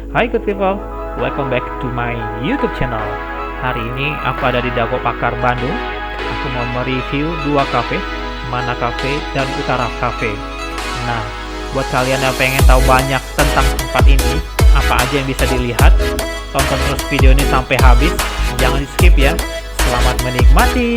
Hai good people, welcome back to my YouTube channel. Hari ini aku ada di Dago Pakar Bandung. Aku mau mereview dua cafe, Mana Cafe dan Utara Cafe. Nah, buat kalian yang pengen tahu banyak tentang tempat ini, apa aja yang bisa dilihat, tonton terus video ini sampai habis, jangan di skip ya. Selamat menikmati.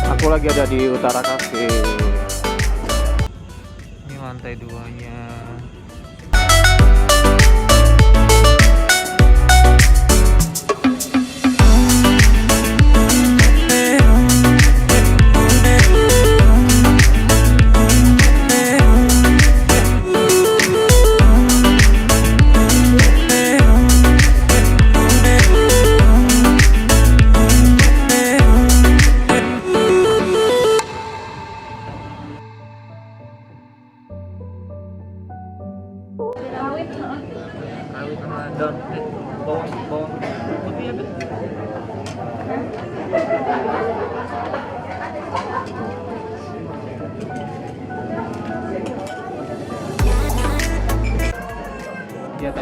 Aku lagi ada di Utara Cafe. Ini lantai duanya.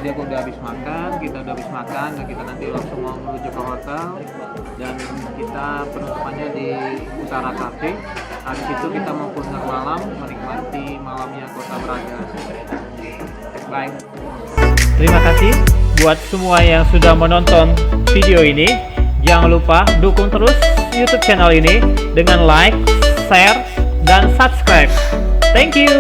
tadi aku udah habis makan, kita udah habis makan, dan kita nanti langsung mau menuju ke hotel. Dan kita penutupannya di Utara Cafe. Habis itu kita mau kuliner malam, menikmati malamnya kota Braga. Bye. Terima kasih buat semua yang sudah menonton video ini. Jangan lupa dukung terus YouTube channel ini dengan like, share, dan subscribe. Thank you.